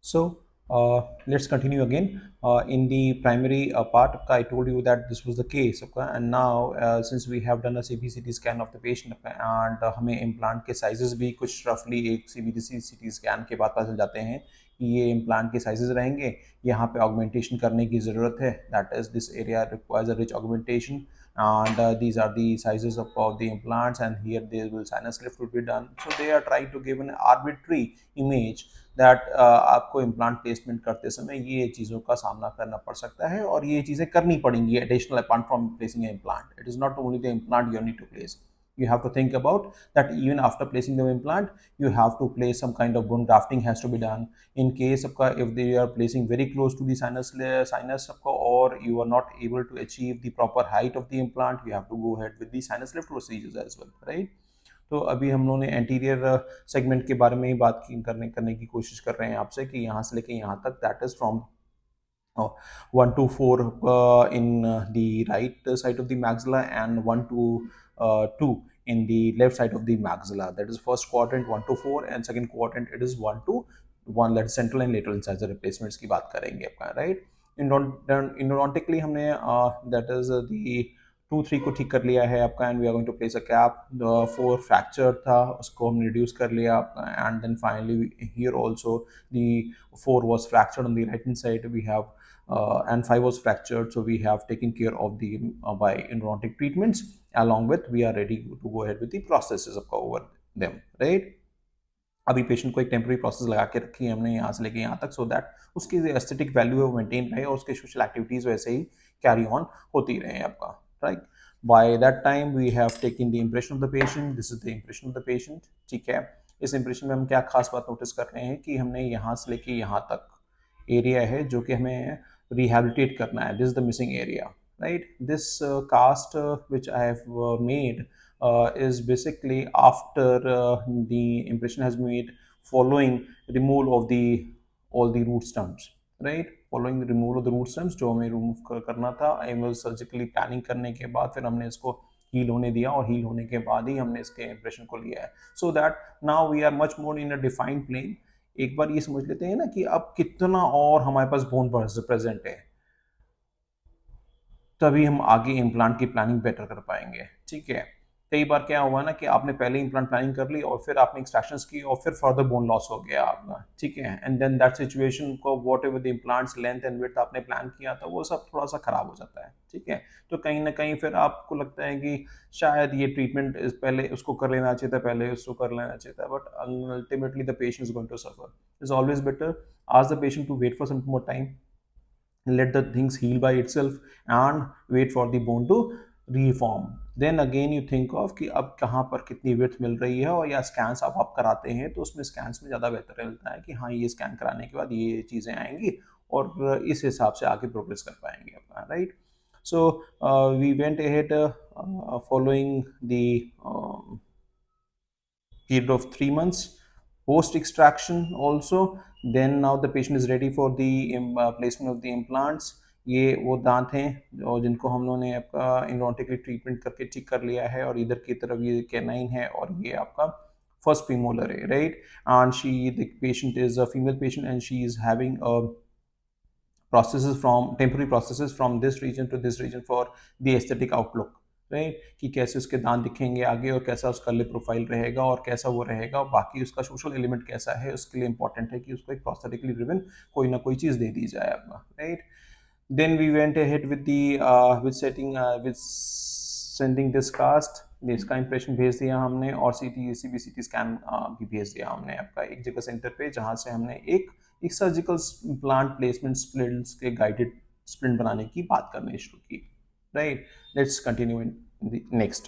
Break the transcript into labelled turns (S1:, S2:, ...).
S1: So let's continue again. In the primary part, I told you that this was the case, okay? And now since we have done a CBCT scan of the patient, okay, and हमें implant के sizes भी कुछ roughly एक CBCT scan के बाद पता चल जाते हैं कि ये implant के sizes रहेंगे, यहाँ पे augmentation करने की ज़रूरत है. That is, this area requires a rich augmentation, and these are the sizes of the implants, and here there will sinus lift will be done. So they are trying to give an arbitrary image that आपको implant placement करते समय ये चीज़ों का सामना करना पड़ सकता है और ये चीज़ें करनी पड़ेंगी additional apart from placing a implant. It is not only the implant you need to place. You have to think about that even after placing the implant, you have to place some kind of bone grafting has to be done. In case of if they are placing very close to the sinus or you are not able to achieve the proper height of the implant, you have to go ahead with the sinus lift procedures as well, right? तो अभी हम लोगों ने anterior segment के बारे में ही बात करने की कोशिश कर रहे हैं आपसे कि यहाँ से लेके यहाँ तक, that is from 1 to 4 in the right side of the maxilla and 1 to 2 in the left side of the maxilla. That is first quadrant 1 to 4 and second quadrant it is 1 to 1. That is central and lateral incisor replacements की बात करेंगे आपका, right? Endodontically हमने that is the 2 3 को ठीक कर लिया है आपका, and we are going to place a cap. 4 fracture था, उसको हमने रिड्यूस कर लिया आपका, and then finally here also the 4 was fractured on the right hand side. We have and 5 was fractured, so we have taken care of the by endodontic treatments. Along with we are ready to go ahead with the processes of over them, right? अभी patient को एक temporary process लगा के रखी है हमने यहाँ से लेके यहाँ तक, सो दैट उसकी जो एस्थेटिक वैल्यू है वो मेंटेन रहे और उसके सोशल एक्टिविटीज़ वैसे ही कैरी ऑन होती रहे आपका, right? By that time we have taken the impression of the patient. This is the impression of the patient, ठीक है. इस इम्प्रेशन में हम क्या खास बात नोटिस कर रहे हैं कि हमने यहाँ से लेके यहाँ तक एरिया है जो कि हमें रिहेबिलिटेट करना है. This is the missing area, right? This cast which I have made is basically after the impression has made following removal of the all the root stumps, right? Following the removal of the root stumps जो हमें remove करना था, Emil surgically planning करने के बाद फिर हमने इसको हील होने दिया और हील होने के बाद ही हमने इसके इम्प्रेशन को लिया है. So that now we are much more in a defined plane. एक बार ये समझ लेते हैं ना कि अब कितना और हमारे पास बोन प्रेजेंट है, तभी हम आगे इम्प्लांट की प्लानिंग बेटर कर पाएंगे, ठीक है. कई बार क्या हुआ ना कि आपने पहले इम्प्लांट प्लानिंग कर ली और फिर आपने एक्सट्रैक्शंस की और फिर फर्दर बोन लॉस हो गया आपका, ठीक है. एंड देन दैट सिचुएशन को what ever the implants length and width आपने प्लान किया था वो सब थोड़ा सा खराब हो जाता है, ठीक है. तो कहीं ना कहीं फिर आपको लगता है कि शायद ये ट्रीटमेंट पहले उसको कर लेना चाहिए था, पहले उसको कर लेना चाहिए था, but ultimately the patient is going to suffer. Is always better ask the patient to wait for some more time, let the things heal by itself and wait for the bone to reform. Then again you think of कि अब कहाँ पर कितनी width मिल रही है, और या scans आप कराते हैं तो उसमें स्कैन्स में ज़्यादा बेहतर मिलता है कि हाँ ये स्कैन कराने के बाद ये चीज़ें आएंगी और इस हिसाब से आगे प्रोग्रेस कर पाएंगे अपना, right? So we went ahead following the period of 3 months post extraction also. Then now the patient is ready for the placement of the implants. ये वो दांत हैं और जिनको हम लोगों ने आपका इनोटिकली ट्रीटमेंट करके ठीक कर लिया है, और इधर की तरफ ये कैनाइन है और ये आपका फर्स्ट प्रीमोलर है, right? And she the patient is a female patient and she is having processes from temporary processes from this region to this region for the aesthetic outlook, right? कि कैसे उसके दांत दिखेंगे आगे और कैसा उसका लिप प्रोफाइल रहेगा और कैसा वो रहेगा और बाकी उसका सोशल एलिमेंट कैसा है, उसके लिए इंपॉर्टेंट है कि उसको एक प्रोस्थेटिकली ड्रिवन कोई ना कोई चीज़ दे दी जाए आपका, right? Then we went ahead with the with setting with sending this cast. इसका इंप्रेशन भेज दिया हमने और CBCT स्कैन भी भेज दिया हमने आपका एक जगह सेंटर पे, जहाँ से हमने एक सर्जिकल प्लांट प्लेसमेंट स्प्लिंट्स के गाइडेड स्प्लिंट बनाने की बात करनी शुरू की, right? Let's continue in the next.